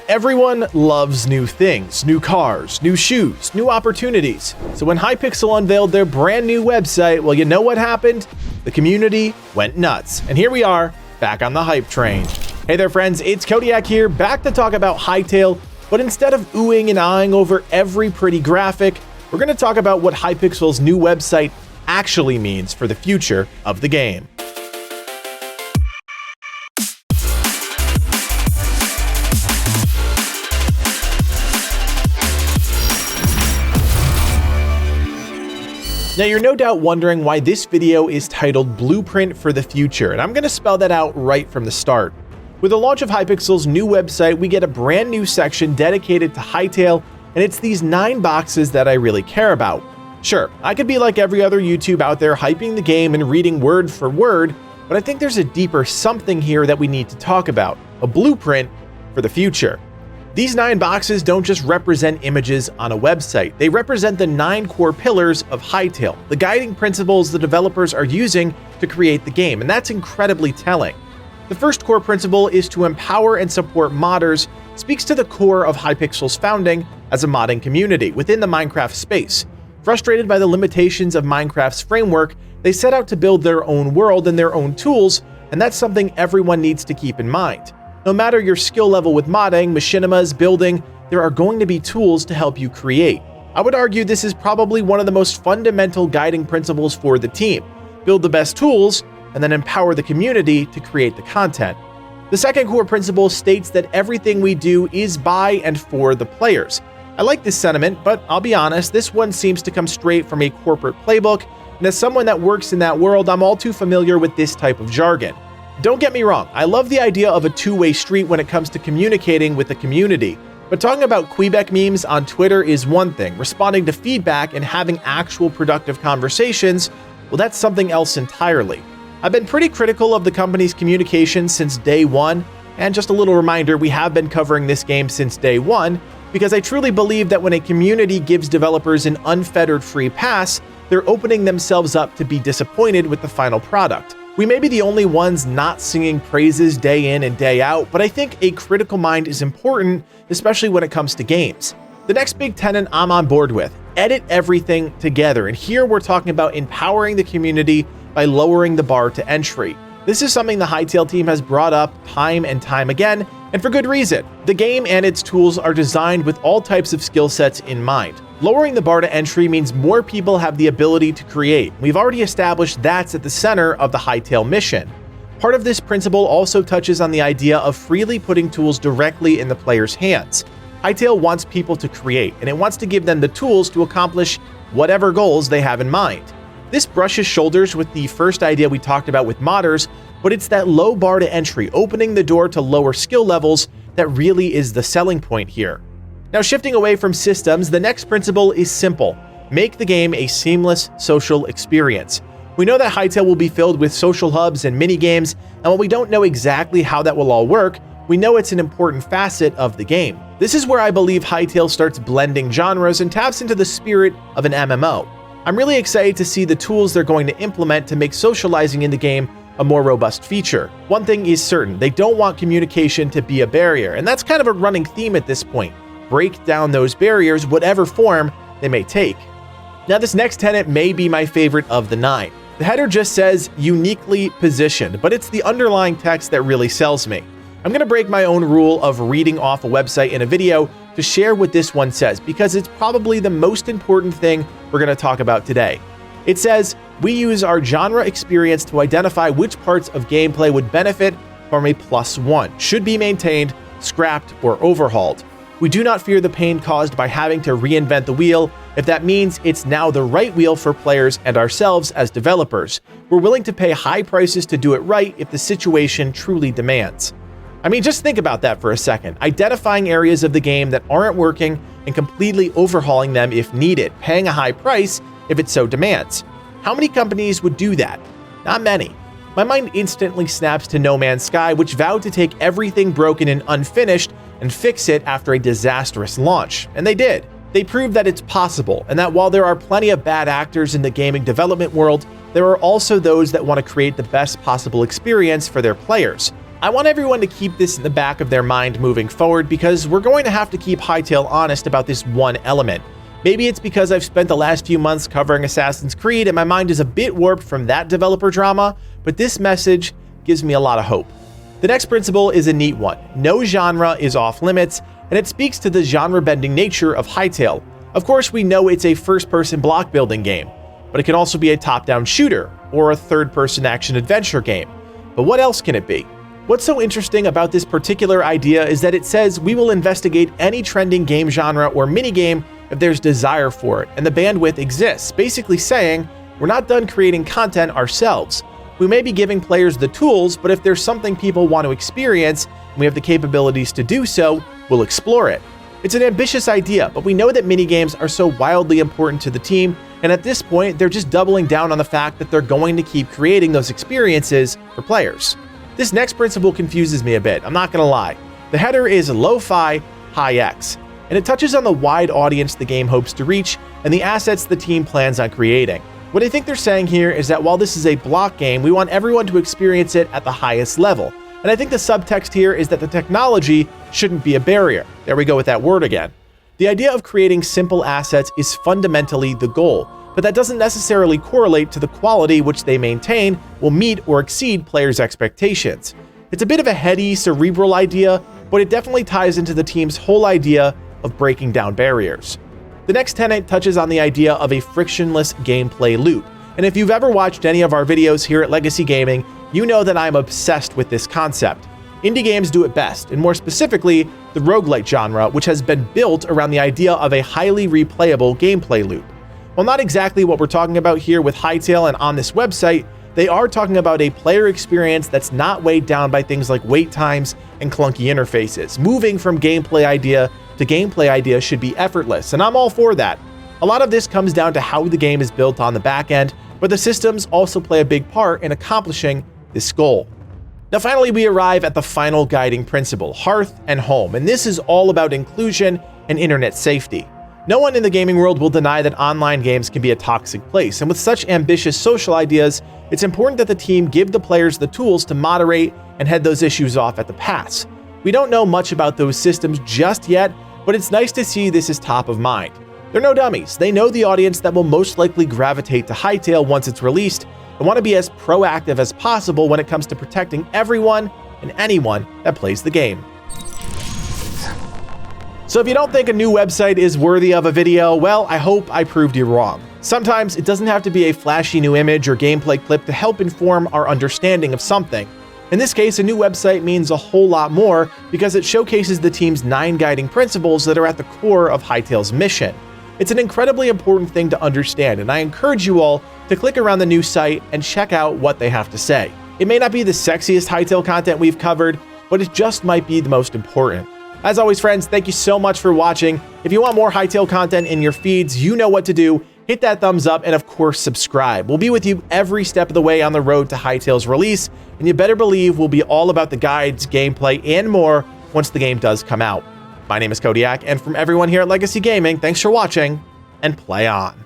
Everyone loves new things, new cars, new shoes, new opportunities. So when Hypixel unveiled their brand new website, well, you know what happened? The community went nuts. And here we are, back on the hype train. Hey there, friends, it's Kodiak here, back to talk about Hytale, but instead of oohing and eyeing over every pretty graphic, we're going to talk about what Hypixel's new website actually means for the future of the game. Now, you're no doubt wondering why this video is titled Blueprint for the Future, and I'm going to spell that out right from the start. With the launch of Hypixel's new website, we get a brand new section dedicated to Hytale, and it's these 9 boxes that I really care about. Sure, I could be like every other YouTube out there hyping the game and reading word for word, but I think there's a deeper something here that we need to talk about, a blueprint for the future. These 9 boxes don't just represent images on a website, they represent the 9 core pillars of Hytale, the guiding principles the developers are using to create the game, and that's incredibly telling. The first core principle is to empower and support modders, speaks to the core of Hypixel's founding as a modding community within the Minecraft space. Frustrated by the limitations of Minecraft's framework, they set out to build their own world and their own tools, and that's something everyone needs to keep in mind. No matter your skill level with modding, machinimas, building, there are going to be tools to help you create. I would argue this is probably one of the most fundamental guiding principles for the team. Build the best tools, and then empower the community to create the content. The second core principle states that everything we do is by and for the players. I like this sentiment, but I'll be honest, this one seems to come straight from a corporate playbook, and as someone that works in that world, I'm all too familiar with this type of jargon. Don't get me wrong, I love the idea of a two-way street when it comes to communicating with the community, but talking about Quebec memes on Twitter is one thing, responding to feedback and having actual productive conversations, well, that's something else entirely. I've been pretty critical of the company's communication since day one, and just a little reminder, we have been covering this game since day one, because I truly believe that when a community gives developers an unfettered free pass, they're opening themselves up to be disappointed with the final product. We may be the only ones not singing praises day in and day out, but I think a critical mind is important, especially when it comes to games. The next big tenet I'm on board with, edit everything together, and here we're talking about empowering the community by lowering the bar to entry. This is something the Hytale team has brought up time and time again, and for good reason. The game and its tools are designed with all types of skill sets in mind. Lowering the bar to entry means more people have the ability to create. We've already established that's at the center of the Hytale mission. Part of this principle also touches on the idea of freely putting tools directly in the player's hands. Hytale wants people to create, and it wants to give them the tools to accomplish whatever goals they have in mind. This brushes shoulders with the first idea we talked about with modders, but it's that low bar to entry, opening the door to lower skill levels, that really is the selling point here. Now, shifting away from systems, the next principle is simple. Make the game a seamless social experience. We know that Hytale will be filled with social hubs and mini-games, and while we don't know exactly how that will all work, we know it's an important facet of the game. This is where I believe Hytale starts blending genres and taps into the spirit of an MMO. I'm really excited to see the tools they're going to implement to make socializing in the game a more robust feature. One thing is certain, they don't want communication to be a barrier, and that's kind of a running theme at this point. Break down those barriers, whatever form they may take. Now, this next tenet may be my favorite of the 9. The header just says uniquely positioned, but it's the underlying text that really sells me. I'm going to break my own rule of reading off a website in a video to share what this one says, because it's probably the most important thing we're going to talk about today. It says, we use our genre experience to identify which parts of gameplay would benefit from a +1, should be maintained, scrapped, or overhauled. We do not fear the pain caused by having to reinvent the wheel if that means it's now the right wheel for players and ourselves as developers. We're willing to pay high prices to do it right if the situation truly demands. I mean, just think about that for a second. Identifying areas of the game that aren't working and completely overhauling them if needed, paying a high price if it so demands. How many companies would do that? Not many. My mind instantly snaps to No Man's Sky, which vowed to take everything broken and unfinished and fix it after a disastrous launch, and they did. They proved that it's possible, and that while there are plenty of bad actors in the gaming development world, there are also those that want to create the best possible experience for their players. I want everyone to keep this in the back of their mind moving forward because we're going to have to keep Hytale honest about this one element. Maybe it's because I've spent the last few months covering Assassin's Creed and my mind is a bit warped from that developer drama, but this message gives me a lot of hope. The next principle is a neat one. No genre is off limits, and it speaks to the genre-bending nature of Hytale. Of course, we know it's a first-person block-building game, but it can also be a top-down shooter or a third-person action-adventure game. But what else can it be? What's so interesting about this particular idea is that it says we will investigate any trending game genre or minigame if there's desire for it, and the bandwidth exists, basically saying we're not done creating content ourselves. We may be giving players the tools, but if there's something people want to experience and we have the capabilities to do so, we'll explore it. It's an ambitious idea, but we know that minigames are so wildly important to the team, and at this point, they're just doubling down on the fact that they're going to keep creating those experiences for players. This next principle confuses me a bit, I'm not gonna lie. The header is lo-fi, high-X, and it touches on the wide audience the game hopes to reach and the assets the team plans on creating. What I think they're saying here is that while this is a block game, we want everyone to experience it at the highest level. And I think the subtext here is that the technology shouldn't be a barrier. There we go with that word again. The idea of creating simple assets is fundamentally the goal, but that doesn't necessarily correlate to the quality which they maintain will meet or exceed players' expectations. It's a bit of a heady, cerebral idea, but it definitely ties into the team's whole idea of breaking down barriers. The next tenet touches on the idea of a frictionless gameplay loop, and if you've ever watched any of our videos here at Legacy Gaming, you know that I'm obsessed with this concept. Indie games do it best, and more specifically, the roguelite genre, which has been built around the idea of a highly replayable gameplay loop. While not exactly what we're talking about here with Hytale and on this website, they are talking about a player experience that's not weighed down by things like wait times and clunky interfaces. Moving from gameplay idea to gameplay idea should be effortless, and I'm all for that. A lot of this comes down to how the game is built on the back end, but the systems also play a big part in accomplishing this goal. Now finally, we arrive at the final guiding principle, Hearth and Home, and this is all about inclusion and internet safety. No one in the gaming world will deny that online games can be a toxic place, and with such ambitious social ideas, it's important that the team give the players the tools to moderate and head those issues off at the pass. We don't know much about those systems just yet, but it's nice to see this is top of mind. They're no dummies. They know the audience that will most likely gravitate to Hytale once it's released and want to be as proactive as possible when it comes to protecting everyone and anyone that plays the game. So if you don't think a new website is worthy of a video, well, I hope I proved you wrong. Sometimes it doesn't have to be a flashy new image or gameplay clip to help inform our understanding of something. In this case, a new website means a whole lot more because it showcases the team's 9 guiding principles that are at the core of Hytale's mission. It's an incredibly important thing to understand, and I encourage you all to click around the new site and check out what they have to say. It may not be the sexiest Hytale content we've covered, but it just might be the most important. As always, friends, thank you so much for watching. If you want more Hytale content in your feeds, you know what to do. Hit that thumbs up and, of course, subscribe. We'll be with you every step of the way on the road to Hytale's release, and you better believe we'll be all about the guides, gameplay, and more once the game does come out. My name is Kodiak, and from everyone here at Legacy Gaming, thanks for watching, and play on.